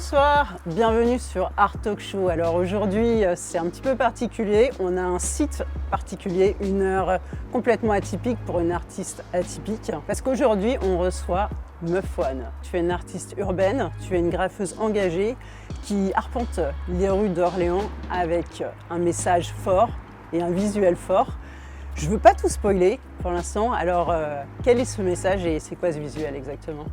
Bonsoir, bienvenue sur Art Talk Show. Alors aujourd'hui c'est un petit peu particulier, on a un site particulier, une heure complètement atypique pour une artiste atypique. Parce qu'aujourd'hui on reçoit Meuf One. Tu es une artiste urbaine, tu es une graffeuse engagée qui arpente les rues d'Orléans avec un message fort et un visuel fort. Je ne veux pas tout spoiler pour l'instant, alors quel est ce message et c'est quoi ce visuel exactement ?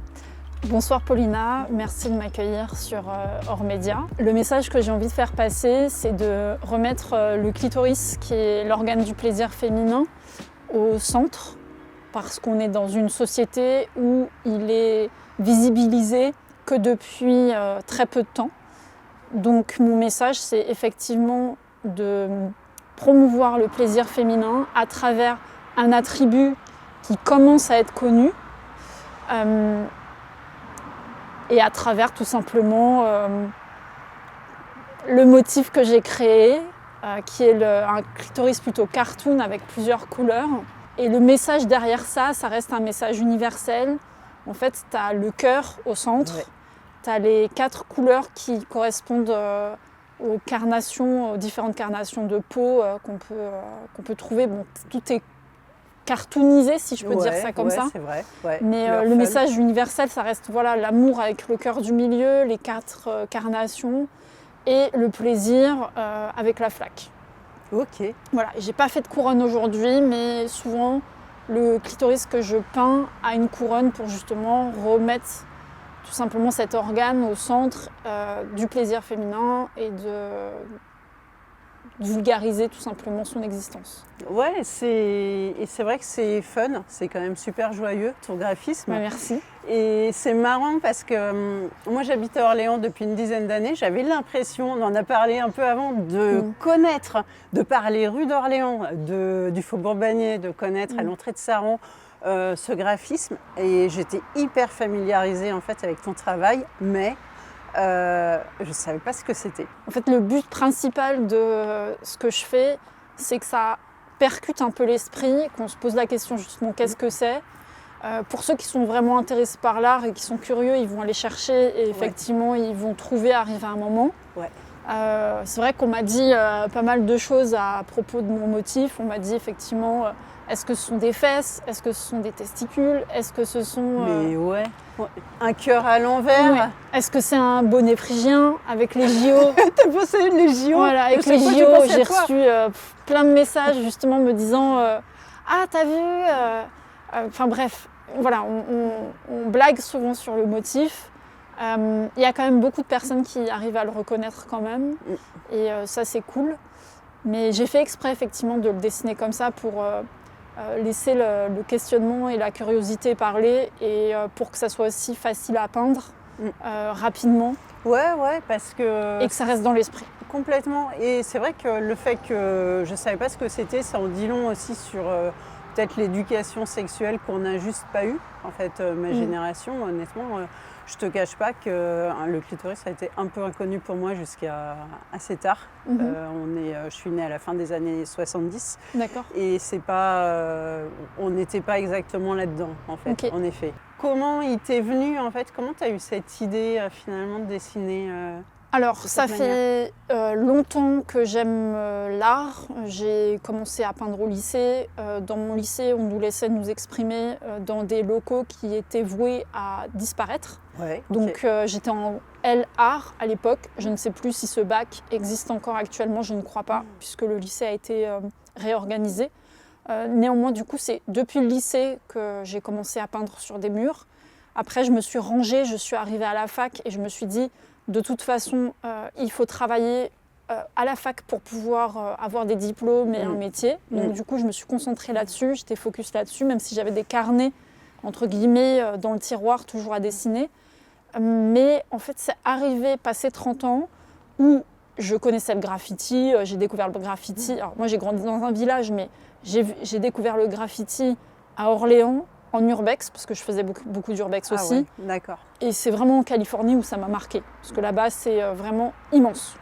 Bonsoir Paulina, merci de m'accueillir sur Hors Média. Le message que j'ai envie de faire passer, c'est de remettre le clitoris, qui est l'organe du plaisir féminin, au centre, parce qu'on est dans une société où il est visibilisé que depuis très peu de temps. Donc mon message, c'est effectivement de promouvoir le plaisir féminin à travers un attribut qui commence à être connu. Et à travers tout simplement le motif que j'ai créé, qui est un clitoris plutôt cartoon avec plusieurs couleurs. Et le message derrière ça, ça reste un message universel. En fait, tu as le cœur au centre, tu as les 4 couleurs qui correspondent aux carnations, aux différentes carnations de peau qu'on peut trouver. Bon, tout est cartoonisé, si je peux dire ça comme ça. C'est vrai. Ouais. Mais le message universel, ça reste l'amour avec le cœur du milieu, les 4 carnations et le plaisir avec la flaque. Ok. Voilà, j'ai pas fait de couronne aujourd'hui, mais souvent le clitoris que je peins a une couronne pour justement remettre tout simplement cet organe au centre du plaisir féminin et de vulgariser tout simplement son existence. Ouais, c'est vrai que c'est fun, c'est quand même super joyeux ton graphisme. Ouais, merci. Et c'est marrant parce que moi j'habite à Orléans depuis une dizaine d'années, j'avais l'impression, on en a parlé un peu avant, de connaître, de par les rues d'Orléans, du Faubourg Bagné, de connaître à l'entrée de Saran ce graphisme. Et j'étais hyper familiarisée en fait avec ton travail, mais je ne savais pas ce que c'était. En fait, le but principal de ce que je fais, c'est que ça percute un peu l'esprit, qu'on se pose la question justement qu'est-ce que c'est. Pour ceux qui sont vraiment intéressés par l'art et qui sont curieux, ils vont aller chercher et effectivement, ils vont trouver arriver à un moment. Ouais. C'est vrai qu'on m'a dit pas mal de choses à propos de mon motif. On m'a dit effectivement, est-ce que ce sont des fesses? Est-ce que ce sont des testicules? Est-ce que ce sont... Mais ouais, un cœur à l'envers. Ouais. Est-ce que c'est un bonnet phrygien avec les JO? T'as bossé les JO? Voilà, avec les JO, j'ai reçu plein de messages justement me disant ah, t'as vu Enfin bref, voilà, on blague souvent sur le motif. Il y a quand même beaucoup de personnes qui arrivent à le reconnaître quand même. Et ça, c'est cool. Mais j'ai fait exprès effectivement de le dessiner comme ça pour laisser le questionnement et la curiosité parler et pour que ça soit aussi facile à peindre rapidement. Ouais, parce que... Et que ça reste dans l'esprit. Complètement. Et c'est vrai que le fait que je ne savais pas ce que c'était, ça en dit long aussi sur peut-être l'éducation sexuelle qu'on n'a juste pas eue. En fait, ma génération, honnêtement, je ne te cache pas que le clitoris a été un peu inconnu pour moi jusqu'à assez tard. Je suis née à la fin des années 70. D'accord. Et c'est pas, on n'était pas exactement là-dedans, en fait, en effet. Comment il t'est venu, en fait, comment tu as eu cette idée finalement de dessiner Alors, ça fait longtemps que j'aime l'art. J'ai commencé à peindre au lycée. Dans mon lycée, on nous laissait nous exprimer dans des locaux qui étaient voués à disparaître. Ouais, Donc, j'étais en L-Art à l'époque. Je ne sais plus si ce bac existe encore actuellement, je ne crois pas, puisque le lycée a été réorganisé. Néanmoins, du coup, c'est depuis le lycée que j'ai commencé à peindre sur des murs. Après, je me suis rangée, je suis arrivée à la fac et je me suis dit... De toute façon, il faut travailler à la fac pour pouvoir avoir des diplômes et un métier. Donc du coup, je me suis concentrée là-dessus, j'étais focus là-dessus, même si j'avais des carnets, entre guillemets, dans le tiroir, toujours à dessiner. Mais en fait, c'est arrivé, passé 30 ans, où je connaissais le graffiti, j'ai découvert le graffiti. Alors moi, j'ai grandi dans un village, mais j'ai découvert le graffiti à Orléans, en urbex, parce que je faisais beaucoup d'urbex aussi. Ouais, d'accord. Et c'est vraiment en Californie où ça m'a marqué. Parce que là-bas, c'est vraiment immense.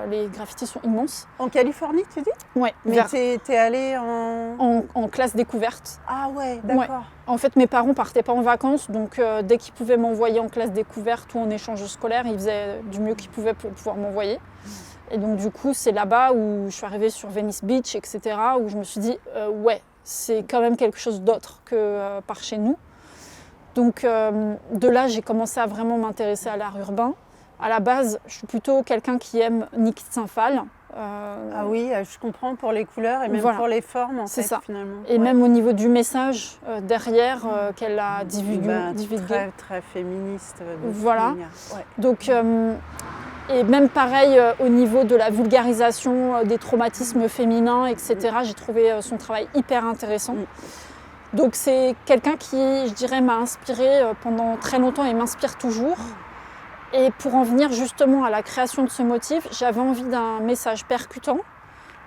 Les graffitis sont immenses. En Californie, tu dis? Ouais, Mais t'es allée en classe découverte. Ah ouais, d'accord. Ouais. En fait, mes parents partaient pas en vacances, donc dès qu'ils pouvaient m'envoyer en classe découverte ou en échange scolaire, ils faisaient du mieux qu'ils pouvaient pour pouvoir m'envoyer. Et donc du coup, c'est là-bas où je suis arrivée sur Venice Beach, etc., où je me suis dit, ouais, c'est quand même quelque chose d'autre que par chez nous. Donc de là, j'ai commencé à vraiment m'intéresser à l'art urbain. À la base, je suis plutôt quelqu'un qui aime Niki de Saint-Phal. Ah oui, je comprends pour les couleurs et même voilà. pour les formes en fait, ça. finalement. Et même au niveau du message derrière qu'elle a divulgué. Très, très féministe. Voilà. Ouais. Donc, et même pareil au niveau de la vulgarisation des traumatismes féminins, etc. J'ai trouvé son travail hyper intéressant. Donc c'est quelqu'un qui, je dirais, m'a inspirée pendant très longtemps et m'inspire toujours. Et pour en venir justement à la création de ce motif, j'avais envie d'un message percutant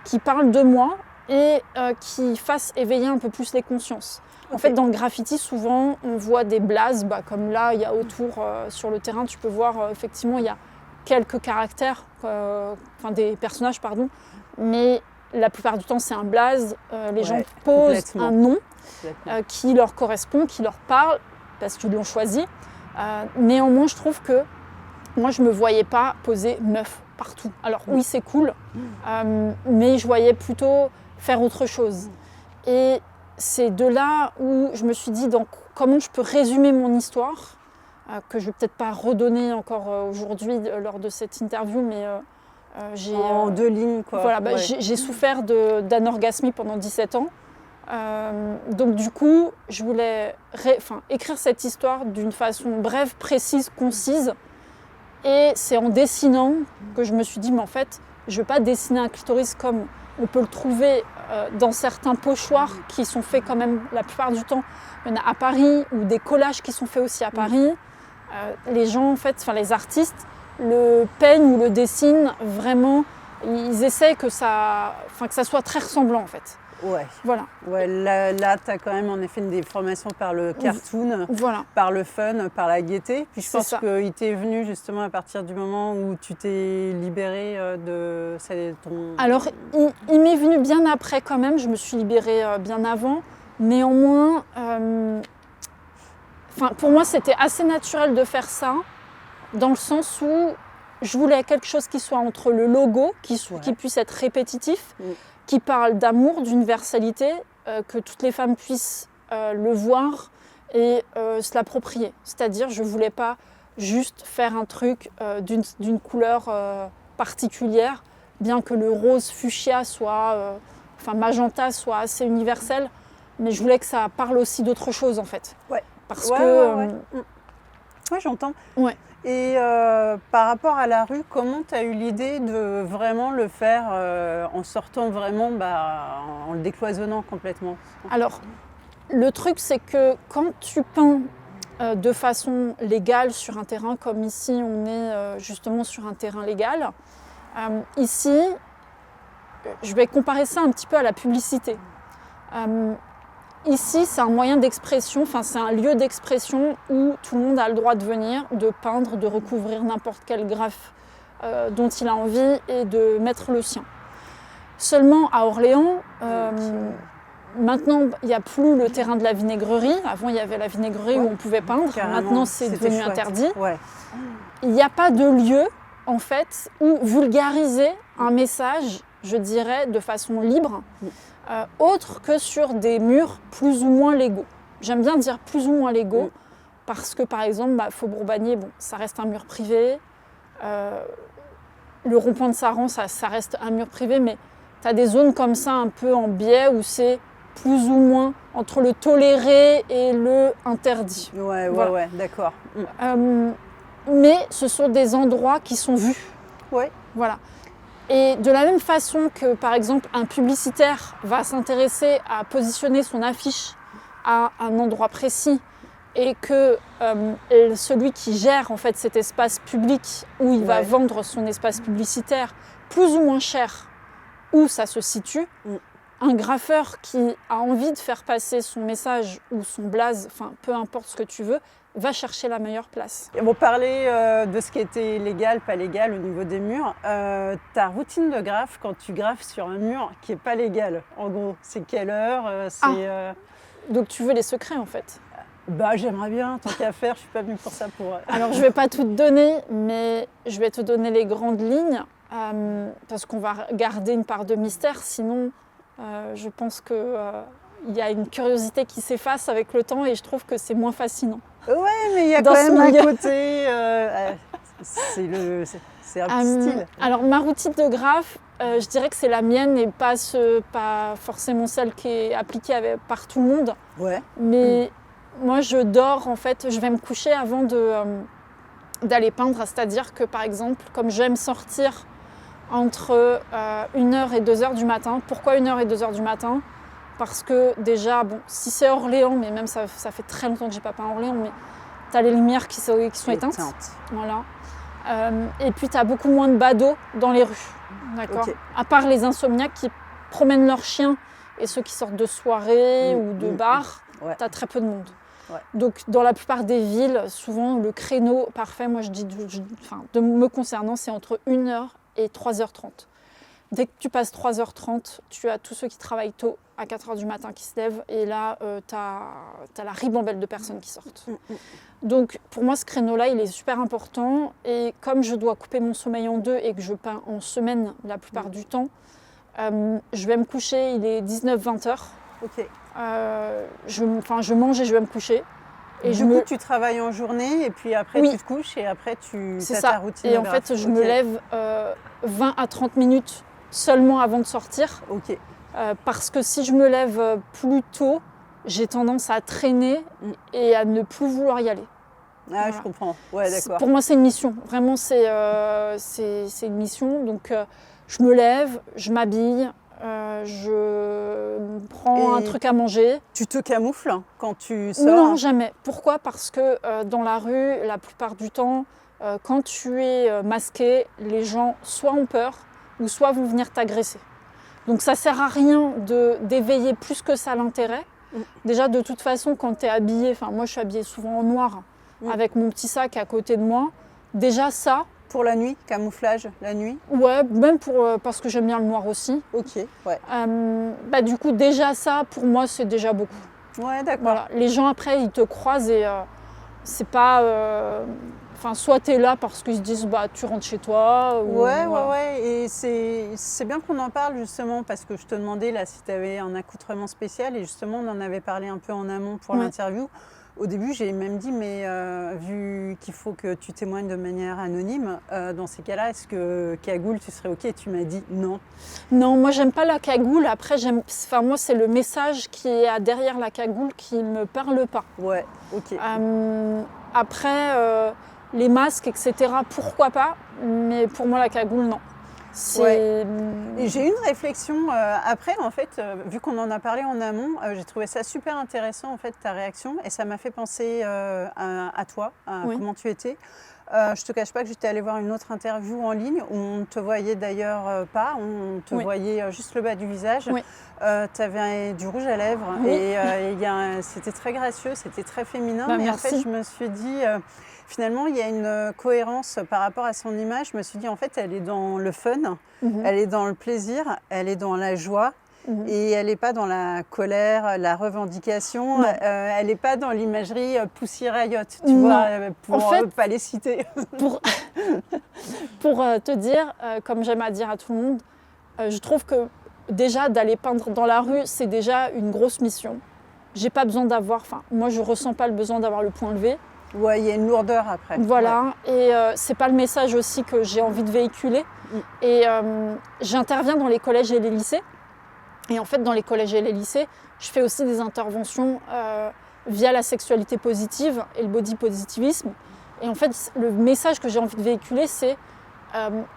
qui parle de moi et qui fasse éveiller un peu plus les consciences. En fait, dans le graffiti, souvent, on voit des blazes, comme là, il y a autour sur le terrain, tu peux voir effectivement, il y a quelques caractères, des personnages, pardon, mais la plupart du temps, c'est un blaze. Les gens posent un nom qui leur correspond, qui leur parle, parce qu'ils l'ont choisi. Néanmoins, je trouve que moi, je ne me voyais pas poser meuf partout. Alors oui, c'est cool, mais je voyais plutôt faire autre chose. Et c'est de là où je me suis dit, donc, comment je peux résumer mon histoire, que je ne vais peut-être pas redonner encore aujourd'hui lors de cette interview, mais j'ai... En 2 lignes, quoi. Voilà, j'ai souffert d'anorgasmie pendant 17 ans. Donc du coup, je voulais écrire cette histoire d'une façon brève, précise, concise. Et c'est en dessinant que je me suis dit, mais en fait, je ne vais pas dessiner un clitoris comme on peut le trouver dans certains pochoirs qui sont faits quand même la plupart du temps. Il y en a à Paris, ou des collages qui sont faits aussi à Paris. Les gens, en fait, les artistes, le peignent ou le dessinent vraiment. Ils essaient que ça soit très ressemblant, en fait. Ouais. Voilà. Ouais, là tu as quand même en effet une déformation par le cartoon, par le fun, par la gaieté. Puis je pense qu'il t'est venu justement à partir du moment où tu t'es libérée de ton... Alors, il m'est venu bien après quand même, je me suis libérée bien avant. Néanmoins, pour moi, c'était assez naturel de faire ça, dans le sens où je voulais quelque chose qui soit entre le logo, qui puisse être répétitif, qui parle d'amour, d'universalité, que toutes les femmes puissent le voir et se l'approprier. C'est-à-dire, je ne voulais pas juste faire un truc d'une couleur particulière, bien que le rose fuchsia soit, magenta soit assez universel, mais je voulais que ça parle aussi d'autre chose en fait. Ouais. Parce que... Ouais, j'entends. Ouais. Et par rapport à la rue, comment tu as eu l'idée de vraiment le faire en sortant vraiment, en le décloisonnant complètement? Alors, le truc, c'est que quand tu peins de façon légale sur un terrain, comme ici, on est justement sur un terrain légal, ici, je vais comparer ça un petit peu à la publicité. Ici, c'est un moyen d'expression, c'est un lieu d'expression où tout le monde a le droit de venir, de peindre, de recouvrir n'importe quel graphe dont il a envie et de mettre le sien. Seulement à Orléans, maintenant, il n'y a plus le terrain de la vinaigrerie. Avant, il y avait la vinaigrerie où on pouvait peindre. Carrément, maintenant, c'est devenu interdit. Ouais. Il n'y a pas de lieu, en fait, où vulgariser un message, je dirais, de façon libre. Autre que sur des murs plus ou moins légaux. J'aime bien dire plus ou moins légaux parce que par exemple, Faubourg-Bagné, ça reste un mur privé. Le rond-point de Saran, ça reste un mur privé, mais tu as des zones comme ça un peu en biais où c'est plus ou moins entre le toléré et le interdit. Ouais, d'accord. Mais ce sont des endroits qui sont vus. Ouais. Voilà. Et de la même façon que, par exemple, un publicitaire va s'intéresser à positionner son affiche à un endroit précis et que celui qui gère en fait cet espace public où il va vendre son espace publicitaire plus ou moins cher où ça se situe, un graffeur qui a envie de faire passer son message ou son blaze, enfin peu importe ce que tu veux, va chercher la meilleure place. Et on parlait de ce qui était légal, pas légal au niveau des murs. Ta routine de graphe, quand tu graffes sur un mur qui n'est pas légal, en gros, c'est quelle heure Donc tu veux les secrets en fait? Bah j'aimerais bien, tant qu'à faire, je suis pas venue pour ça. Alors je vais pas tout te donner, mais je vais te donner les grandes lignes, parce qu'on va garder une part de mystère, sinon je pense que il y a une curiosité qui s'efface avec le temps et je trouve que c'est moins fascinant. Ouais, mais il y a quand même un côté, c'est un petit style. Alors ma routine de graphe, je dirais que c'est la mienne et pas forcément celle qui est appliquée par tout le monde. Ouais. Mais moi je dors en fait, je vais me coucher avant d'aller peindre, c'est-à-dire que par exemple, comme j'aime sortir entre 1h et 2h du matin. Pourquoi 1h et 2h du matin? Parce que déjà, bon, si c'est Orléans, mais même ça fait très longtemps que j'ai pas peint à Orléans, mais tu as les lumières qui sont éteintes. Voilà. Et puis tu as beaucoup moins de badauds dans les rues. D'accord. Okay. À part les insomniaques qui promènent leurs chiens et ceux qui sortent de soirées ou de bars, tu as très peu de monde. Ouais. Donc dans la plupart des villes, souvent le créneau parfait, moi je dis, de me concernant, c'est entre 1h et 3h30. Dès que tu passes 3h30, tu as tous ceux qui travaillent tôt à 4h du matin qui se lèvent et là, tu as la ribambelle de personnes qui sortent. Donc pour moi, ce créneau-là, il est super important et comme je dois couper mon sommeil en deux et que je peins en semaine la plupart du temps, je vais me coucher, il est 19-20 heures. Ok. Je mange et je vais me coucher. Et du coup, tu travailles en journée et puis après tu te couches et après tu as ta routine. Et en fait, je me lève 20 à 30 minutes seulement avant de sortir. Ok. Parce que si je me lève plus tôt, j'ai tendance à traîner et à ne plus vouloir y aller. Ah, voilà. Je comprends. Ouais, d'accord. Pour moi, c'est une mission. Vraiment, c'est une mission. Donc, je me lève, je m'habille. Je prends un truc à manger. Tu te camoufles quand tu sors? Non, jamais. Pourquoi? Parce que dans la rue, la plupart du temps, quand tu es masqué, les gens soit ont peur ou soit vont venir t'agresser. Donc ça ne sert à rien d'éveiller plus que ça l'intérêt. Déjà, de toute façon, quand tu es habillé, enfin moi je suis habillée souvent en noir, avec mon petit sac à côté de moi, déjà ça... Pour la nuit, camouflage, la nuit? Ouais, même parce que j'aime bien le noir aussi. Ok, ouais. Du coup, déjà ça, pour moi, c'est déjà beaucoup. Ouais, d'accord. Voilà. Les gens, après, ils te croisent et c'est pas... soit tu es là parce qu'ils se disent, tu rentres chez toi. Ouais. Et c'est bien qu'on en parle, justement, parce que je te demandais, là, si tu avais un accoutrement spécial. Et justement, on en avait parlé un peu en amont pour l'interview. Au début, j'ai même dit, mais vu qu'il faut que tu témoignes de manière anonyme, dans ces cas-là, est-ce que cagoule, tu serais OK? Et tu m'as dit non. Non, moi, j'aime pas la cagoule. Après, moi, c'est le message qui est derrière la cagoule qui me parle pas. Ouais, OK. Après, les masques, etc., pourquoi pas? Mais pour moi, la cagoule, non. Ouais. Et j'ai une réflexion après, en fait, vu qu'on en a parlé en amont, j'ai trouvé ça super intéressant, en fait, ta réaction, et ça m'a fait penser à toi, à comment tu étais. Je te cache pas que j'étais allée voir une autre interview en ligne où on ne te voyait d'ailleurs pas, on te voyait juste le bas du visage. Tu avais du rouge à lèvres et c'était très gracieux, c'était très féminin. Mais en fait, je me suis dit... Finalement, il y a une cohérence par rapport à son image. Je me suis dit, en fait, elle est dans le fun, elle est dans le plaisir, elle est dans la joie et elle n'est pas dans la colère, la revendication. Elle n'est pas dans l'imagerie Pussy Riot, tu vois, pour ne pas les citer. Pour te dire, comme j'aime à dire à tout le monde, je trouve que déjà d'aller peindre dans la rue, c'est déjà une grosse mission. J'ai pas besoin moi, je ne ressens pas le besoin d'avoir le poing levé. Ouais, il y a une lourdeur après. Voilà, et c'est pas le message aussi que j'ai envie de véhiculer. Et j'interviens dans les collèges et les lycées. Et en fait, dans les collèges et les lycées, je fais aussi des interventions via la sexualité positive et le body positivisme. Et en fait, le message que j'ai envie de véhiculer, c'est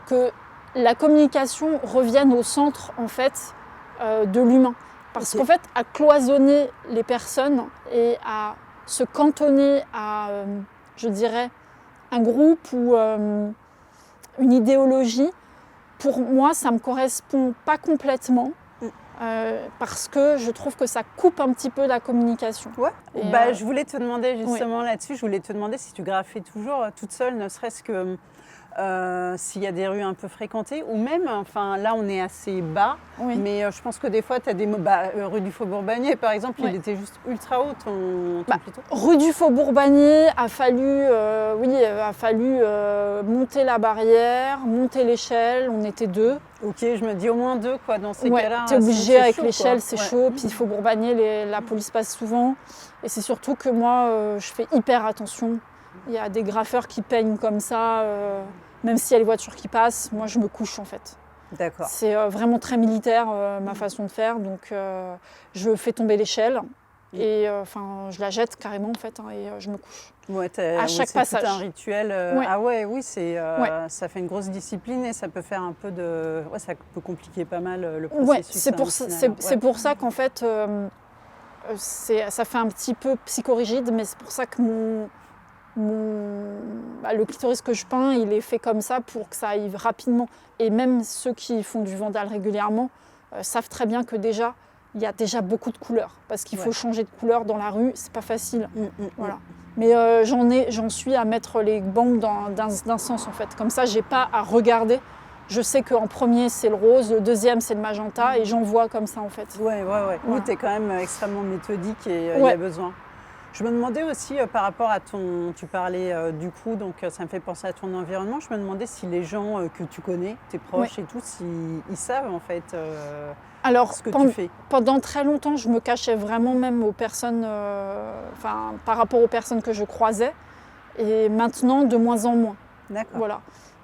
que la communication revienne au centre, en fait, de l'humain. Parce qu'en fait, à cloisonner les personnes et à se cantonner à, je dirais, un groupe ou une idéologie, pour moi, ça ne me correspond pas complètement. parce que je trouve que ça coupe un petit peu la communication. Ouais. Et, Je voulais te demander justement là-dessus, je voulais te demander si tu graffais toujours toute seule, ne serait-ce que s'il y a des rues un peu fréquentées, ou même, enfin là on est assez bas, Oui. mais je pense que des fois tu as des rue du Faubourg-Bagné par exemple, il était juste ultra haut ton plateau. Rue du Faubourg-Bagné, a fallu monter la barrière, monter l'échelle, on était 2. Ok, je me dis au moins 2 quoi, dans ces cas-là. T'es obligé c'est avec chaud, l'échelle, quoi. c'est Ouais. chaud. Puis Faubourg-Bagné, la police passe souvent. Et c'est surtout que moi, je fais hyper attention. Il y a des graffeurs qui peignent comme ça, même s'il y a les voitures qui passent, moi je me couche en fait. D'accord. C'est vraiment très militaire ma façon de faire, donc je fais tomber l'échelle et je la jette carrément en fait et je me couche. Ouais, À chaque c'est passage. tout un rituel. Ouais. Ah ouais, oui, c'est, Ouais. ça fait une grosse discipline et ça peut faire un peu de... Ouais, ça peut compliquer pas mal le Ouais, processus. c'est pour, c'est pour ça qu'en fait, ça fait un petit peu psychorigide, mais c'est pour ça que le clitoris que je peins, il est fait comme ça pour que ça aille rapidement. Et même ceux qui font du vandal régulièrement savent très bien que déjà, il y a déjà beaucoup de couleurs. Parce qu'il faut changer de couleur dans la rue, c'est pas facile. Voilà. Mais j'en suis à mettre les bandes d'un sens en fait. Comme ça, j'ai pas à regarder. Je sais qu'en premier, c'est le rose, le deuxième, c'est le magenta, et j'en vois comme ça en fait. Ouais. Voilà. Oui, tu es quand même extrêmement méthodique et il y a besoin. Je me demandais aussi par rapport à tu parlais du crew, donc ça me fait penser à ton environnement. Je me demandais si les gens que tu connais, tes proches et tout, s'ils savent en fait Alors, ce que tu fais. Pendant très longtemps, je me cachais vraiment même aux personnes, par rapport aux personnes que je croisais. Et maintenant, de moins en moins. D'accord. Voilà.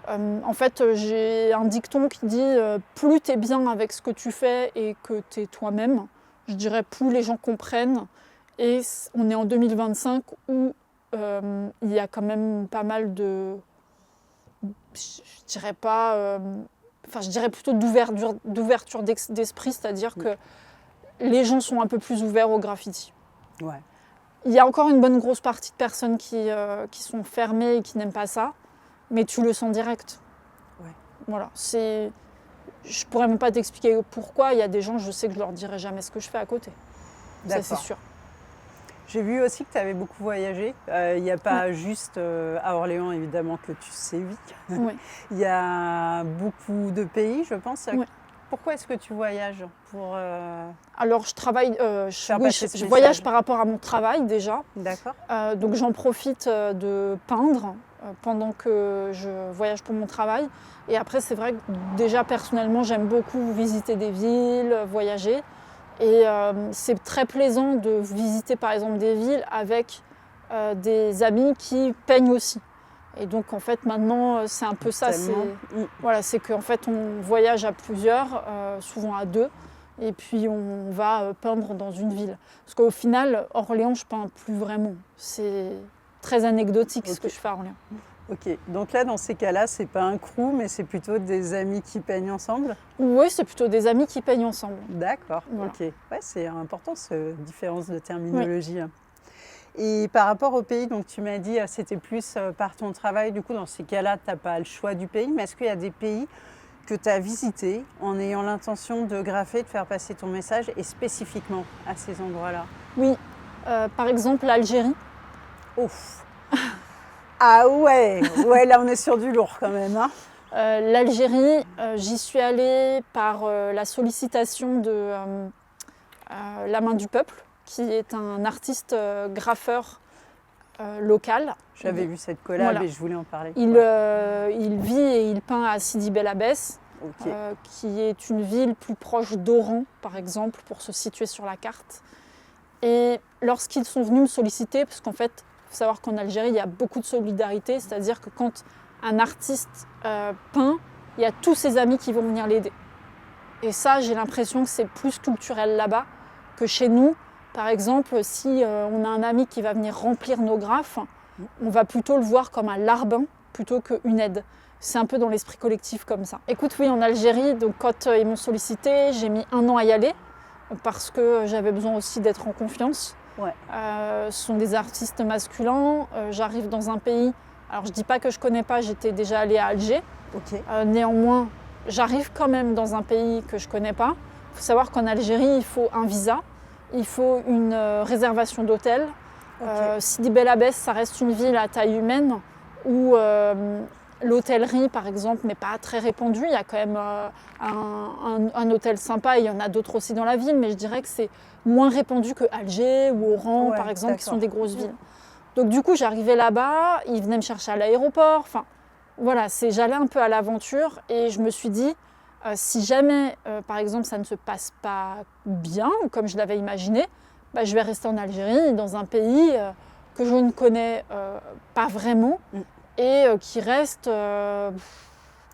En fait, j'ai un dicton qui dit plus tu es bien avec ce que tu fais et que tu es toi-même, je dirais plus les gens comprennent. Et on est en 2025 où il y a quand même pas mal de... Je dirais pas... je dirais plutôt d'ouverture d'esprit, c'est-à-dire que les gens sont un peu plus ouverts au graffiti. Ouais. Il y a encore une bonne grosse partie de personnes qui sont fermées et qui n'aiment pas ça, mais tu le sens direct. Ouais. Voilà, je pourrais même pas t'expliquer pourquoi. Il y a des gens, je sais que je leur dirai jamais ce que je fais à côté. Ça, c'est sûr. J'ai vu aussi que tu avais beaucoup voyagé. Il n'y a pas juste à Orléans, évidemment, que tu sévis. Ouais. Il y a beaucoup de pays, je pense. Ouais. Pourquoi est-ce que tu voyages pour, Alors, je travaille, je voyage par rapport à mon travail déjà. D'accord. Donc, j'en profite de peindre pendant que je voyage pour mon travail. Et après, c'est vrai que déjà, personnellement, j'aime beaucoup visiter des villes, voyager. Et c'est très plaisant de visiter par exemple des villes avec des amis qui peignent aussi. Et donc en fait maintenant c'est un peu ça, c'est qu'en fait on voyage à plusieurs, souvent à 2, et puis on va peindre dans une ville. Parce qu'au final, Orléans je peins plus vraiment. C'est très anecdotique ce que je fais à Orléans. Ok, donc là dans ces cas-là, c'est pas un crew, mais c'est plutôt des amis qui peignent ensemble? Oui, c'est plutôt des amis qui peignent ensemble. D'accord, voilà. Ok. Ouais, c'est important cette différence de terminologie. Oui. Et par rapport au pays, donc tu m'as dit c'était plus par ton travail, du coup dans ces cas-là, tu n'as pas le choix du pays, mais est-ce qu'il y a des pays que tu as visités en ayant l'intention de graffer, de faire passer ton message, et spécifiquement à ces endroits-là? Oui, par exemple l'Algérie. Ouf. Ah ouais, là on est sur du lourd quand même. Hein. L'Algérie, j'y suis allée par la sollicitation de La Main du Peuple, qui est un artiste graffeur local. J'avais vu cette collab et je voulais en parler. Il vit et il peint à Sidi Bel Abbès, qui est une ville plus proche d'Oran, par exemple, pour se situer sur la carte. Et lorsqu'ils sont venus me solliciter, parce qu'en fait, il faut savoir qu'en Algérie, il y a beaucoup de solidarité, c'est-à-dire que quand un artiste peint, il y a tous ses amis qui vont venir l'aider. Et ça, j'ai l'impression que c'est plus culturel là-bas que chez nous. Par exemple, si on a un ami qui va venir remplir nos graphes, on va plutôt le voir comme un larbin plutôt qu'une aide. C'est un peu dans l'esprit collectif comme ça. Écoute, oui, en Algérie, donc quand ils m'ont sollicité, j'ai mis 1 an à y aller parce que j'avais besoin aussi d'être en confiance. Ouais. Ce sont des artistes masculins. J'arrive dans un pays, alors je ne dis pas que je ne connais pas, j'étais déjà allée à Alger. Okay. Néanmoins, j'arrive quand même dans un pays que je ne connais pas. Il faut savoir qu'en Algérie, il faut un visa, il faut une réservation d'hôtel. Sidi Bel Abbès, ça reste une ville à taille humaine où l'hôtellerie, par exemple, n'est pas très répandue. Il y a quand même un hôtel sympa, il y en a d'autres aussi dans la ville, mais je dirais que c'est moins répandu que Alger ou Oran, par exemple, qui sont des grosses villes. Donc du coup, j'arrivais là-bas, ils venaient me chercher à l'aéroport. Enfin, voilà, j'allais un peu à l'aventure et je me suis dit, si jamais, par exemple, ça ne se passe pas bien, comme je l'avais imaginé, bah, je vais rester en Algérie, dans un pays que je ne connais pas vraiment et qui reste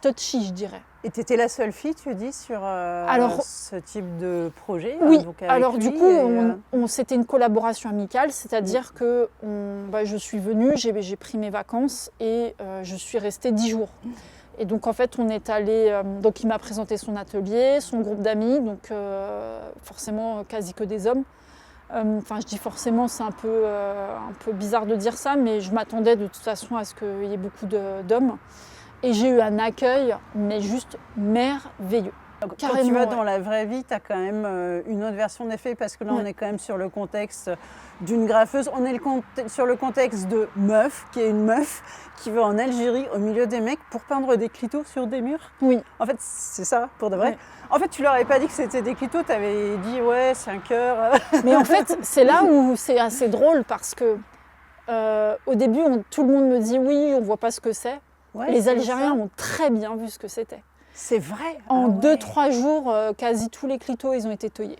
touchy, je dirais. Et tu étais la seule fille, tu dis, sur ce type de projet? Oui, donc alors du coup, c'était une collaboration amicale, c'est-à-dire que je suis venue, j'ai pris mes vacances et je suis restée 10 jours. Et donc en fait, on est allé, donc il m'a présenté son atelier, son groupe d'amis, donc forcément quasi que des hommes. Enfin, je dis forcément, c'est un peu bizarre de dire ça, mais je m'attendais de toute façon à ce qu'il y ait beaucoup d'hommes. Et j'ai eu un accueil, mais juste merveilleux. Donc, quand tu vas dans la vraie vie, tu as quand même une autre version des faits, parce que là, on est quand même sur le contexte d'une graffeuse. On est sur le contexte de meuf, qui est une meuf qui va en Algérie, au milieu des mecs, pour peindre des clitos sur des murs. Oui. En fait, c'est ça, pour de vrai. Oui. En fait, tu leur avais pas dit que c'était des clitos, tu avais dit, ouais, c'est un cœur. Mais en fait, c'est là où c'est assez drôle, parce que au début, tout le monde me dit, oui, on voit pas ce que c'est. Ouais, les Algériens ont très bien vu ce que c'était. C'est vrai. En 2-3 jours, quasi tous les clitos, ils ont été taillés.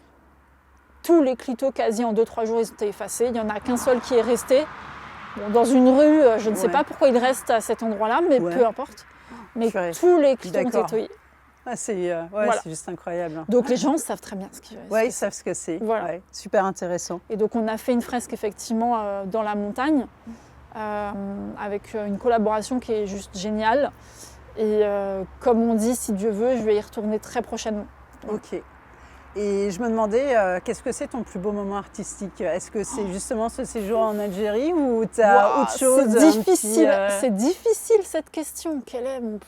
Tous les clitos, quasi en 2-3 jours, ils ont été effacés. Il n'y en a qu'un seul qui est resté. Bon, dans une rue, je ne sais pas pourquoi il reste à cet endroit-là, mais peu importe. Mais tous les clitos ont été taillés. Ah, c'est juste incroyable. Donc les gens savent très bien ce qu'ils veulent. Oui, ils savent ce que c'est. Voilà. Ouais, super intéressant. Et donc on a fait une fresque effectivement dans la montagne. Avec une collaboration qui est juste géniale. Et comme on dit, si Dieu veut, je vais y retourner très prochainement. Ok. Et je me demandais, qu'est-ce que c'est ton plus beau moment artistique? Est-ce que c'est justement ce séjour en Algérie ou tu as autre chose? C'est difficile, c'est difficile cette question. Quel est mon...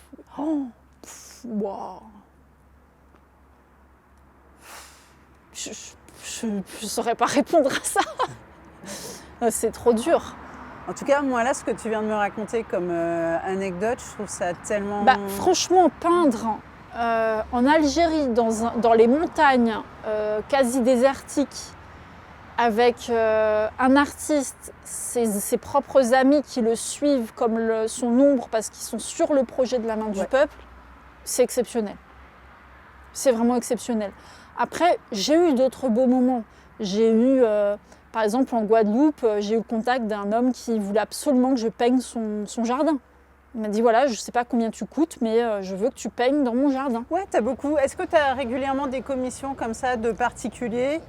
Je ne saurais pas répondre à ça. C'est trop dur. En tout cas, moi là, ce que tu viens de me raconter comme anecdote, je trouve ça tellement... franchement, peindre en Algérie, dans les montagnes quasi désertiques, avec un artiste, ses propres amis qui le suivent comme son ombre parce qu'ils sont sur le projet de la main du peuple, c'est exceptionnel. C'est vraiment exceptionnel. Après, j'ai eu d'autres beaux moments. J'ai eu... Par exemple, en Guadeloupe, j'ai eu le contact d'un homme qui voulait absolument que je peigne son jardin. Il m'a dit, voilà, je ne sais pas combien tu coûtes, mais je veux que tu peignes dans mon jardin. Ouais, tu as beaucoup. Est-ce que tu as régulièrement des commissions comme ça de particuliers?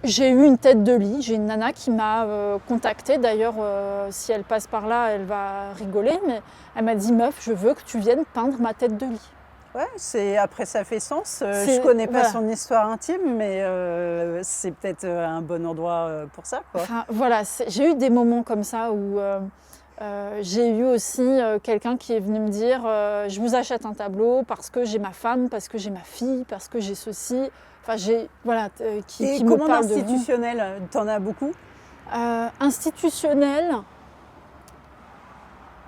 J'ai eu une tête de lit. J'ai une nana qui m'a contactée. D'ailleurs, si elle passe par là, elle va rigoler. Mais elle m'a dit, meuf, je veux que tu viennes peindre ma tête de lit. Ouais, après ça fait sens. Je ne connais pas son histoire intime, mais c'est peut-être un bon endroit pour ça, quoi. Enfin, voilà, j'ai eu des moments comme ça où j'ai eu aussi quelqu'un qui est venu me dire je vous achète un tableau parce que j'ai ma femme, parce que j'ai ma fille, parce que j'ai ceci. Enfin, qui me parle de vous. Et institutionnel, t'en as beaucoup? Institutionnel,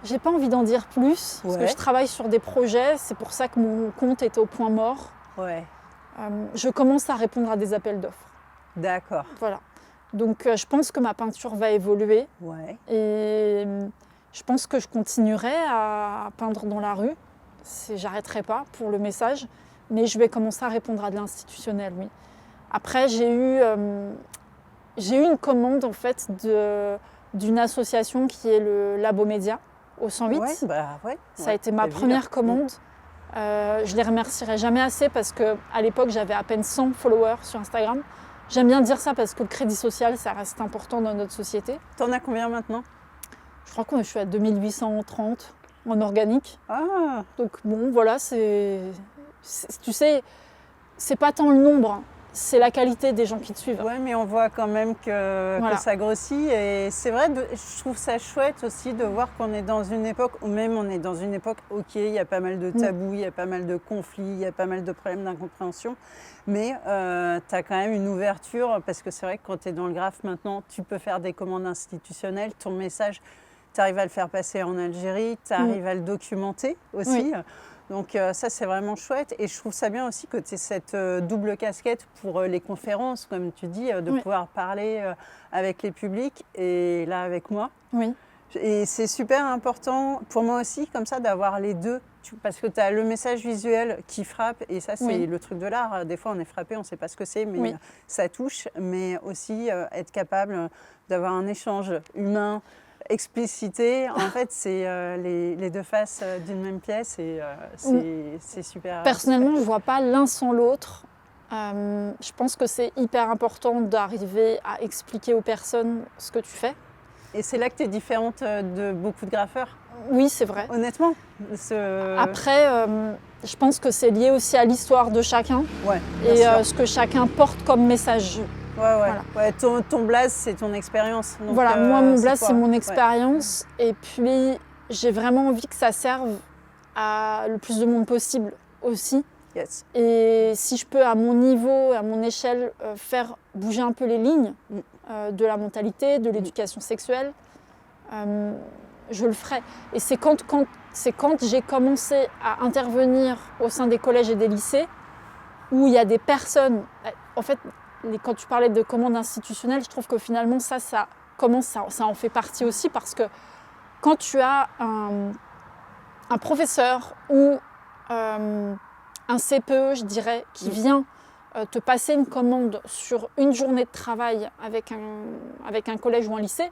j'ai pas envie d'en dire plus, parce que je travaille sur des projets, c'est pour ça que mon compte est au point mort. Ouais. Je commence à répondre à des appels d'offres. D'accord. Voilà. Donc je pense que ma peinture va évoluer. Ouais. Et je pense que je continuerai à peindre dans la rue. J'arrêterai pas pour le message, mais je vais commencer à répondre à de l'institutionnel, oui. Après, j'ai eu une commande en fait d'une association qui est le Labo Média au 108. Ça a été ma première commande. Je les remercierai jamais assez parce qu'à l'époque, j'avais à peine 100 followers sur Instagram. J'aime bien dire ça parce que le crédit social, ça reste important dans notre société. T'en as combien maintenant? Je crois que je suis à 2830 en organique. Ah. Donc bon, voilà, tu sais, c'est pas tant le nombre, c'est la qualité des gens qui te suivent. Ouais, mais on voit quand même que ça grossit. Et c'est vrai, je trouve ça chouette aussi de voir qu'on est dans une époque, ou même on est dans une époque, ok, il y a pas mal de tabous, il y a pas mal de conflits, il y a pas mal de problèmes d'incompréhension. Mais tu as quand même une ouverture, parce que c'est vrai que quand tu es dans le graphe maintenant, tu peux faire des commandes institutionnelles, ton message, tu arrives à le faire passer en Algérie, tu arrives à le documenter aussi. Oui. Donc ça, c'est vraiment chouette. Et je trouve ça bien aussi que tu aies cette double casquette pour les conférences, comme tu dis, de pouvoir parler avec les publics et là avec moi. Oui. Et c'est super important pour moi aussi, comme ça, d'avoir les deux. Parce que tu as le message visuel qui frappe, et ça, c'est le truc de l'art. Des fois, on est frappé, on ne sait pas ce que c'est, mais ça touche. Mais aussi être capable d'avoir un échange humain, explicité, en fait, c'est les deux faces d'une même pièce et c'est super. Personnellement, je ne vois pas l'un sans l'autre. Je pense que c'est hyper important d'arriver à expliquer aux personnes ce que tu fais. Et c'est là que tu es différente de beaucoup de graffeurs. Oui, c'est vrai. Honnêtement. Après, je pense que c'est lié aussi à l'histoire de chacun et ce que chacun porte comme message. Ouais, ton blaze, c'est ton expérience. Voilà, moi, mon blaze, c'est mon expérience. Et puis, j'ai vraiment envie que ça serve à le plus de monde possible aussi. Yes. Et si je peux, à mon niveau, à mon échelle, faire bouger un peu les lignes de la mentalité, de l'éducation sexuelle, je le ferai. Et c'est quand j'ai commencé à intervenir au sein des collèges et des lycées où il y a des personnes... En fait, quand tu parlais de commandes institutionnelles, je trouve que finalement, ça en fait partie aussi, parce que quand tu as un professeur ou un CPE, je dirais, qui vient te passer une commande sur une journée de travail avec un collège ou un lycée,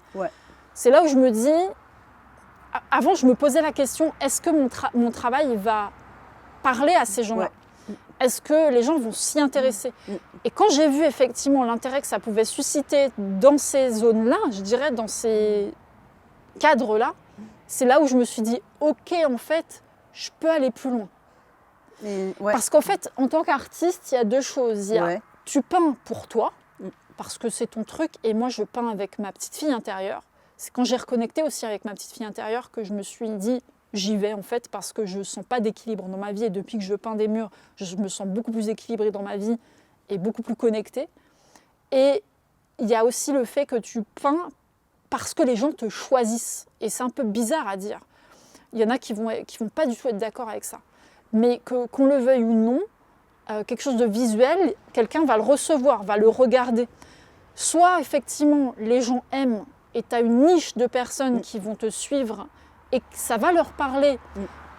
c'est là où je me dis... Avant, je me posais la question, est-ce que mon travail va parler à ces gens-là ? Est-ce que les gens vont s'y intéresser ? Et quand j'ai vu effectivement l'intérêt que ça pouvait susciter dans ces zones-là, je dirais dans ces cadres-là, c'est là où je me suis dit, ok, en fait, je peux aller plus loin. Parce qu'en fait, en tant qu'artiste, il y a deux choses. Il y a, tu peins pour toi, parce que c'est ton truc, et moi, je peins avec ma petite fille intérieure. C'est quand j'ai reconnecté aussi avec ma petite fille intérieure que je me suis dit, j'y vais en fait, parce que je ne sens pas d'équilibre dans ma vie. Et depuis que je peins des murs, je me sens beaucoup plus équilibrée dans ma vie et beaucoup plus connectée. Et il y a aussi le fait que tu peins parce que les gens te choisissent. Et c'est un peu bizarre à dire. Il y en a qui vont pas du tout être d'accord avec ça. Mais qu'on le veuille ou non, quelque chose de visuel, quelqu'un va le recevoir, va le regarder. Soit effectivement, les gens aiment et tu as une niche de personnes qui vont te suivre et ça va leur parler.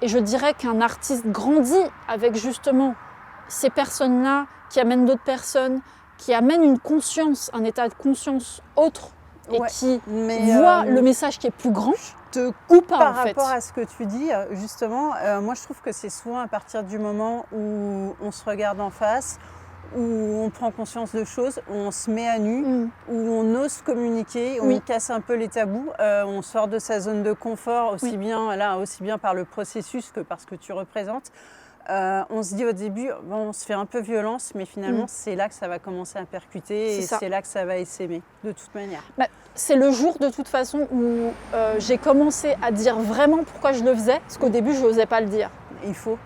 Et je dirais qu'un artiste grandit avec justement ces personnes-là qui amènent d'autres personnes, qui amènent une conscience, un état de conscience autre et qui voient le message qui est plus grand. Te coupe par rapport à ce que tu dis, justement, moi je trouve que c'est souvent à partir du moment où on se regarde en face, où on prend conscience de choses, où on se met à nu, où on ose communiquer, où on casse un peu les tabous, on sort de sa zone de confort, aussi bien par le processus que par ce que tu représentes. On se dit au début, on se fait un peu violence, mais finalement c'est là que ça va commencer à percuter et c'est là que ça va essaimer, de toute manière. C'est le jour de toute façon où j'ai commencé à dire vraiment pourquoi je le faisais, parce qu'au début je n'osais pas le dire. Il faut,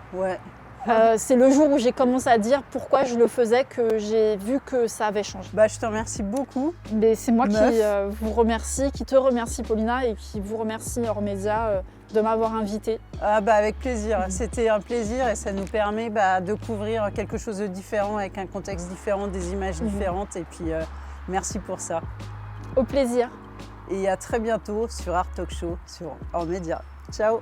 c'est le jour où j'ai commencé à dire pourquoi je le faisais que j'ai vu que ça avait changé. Je te remercie beaucoup. Mais c'est moi qui vous remercie, qui te remercie Paulina et qui vous remercie Hors Média de m'avoir invitée. Avec plaisir, c'était un plaisir et ça nous permet de couvrir quelque chose de différent avec un contexte différent, des images différentes et puis merci pour ça. Au plaisir. Et à très bientôt sur Art Talk Show sur Hors Média. Ciao.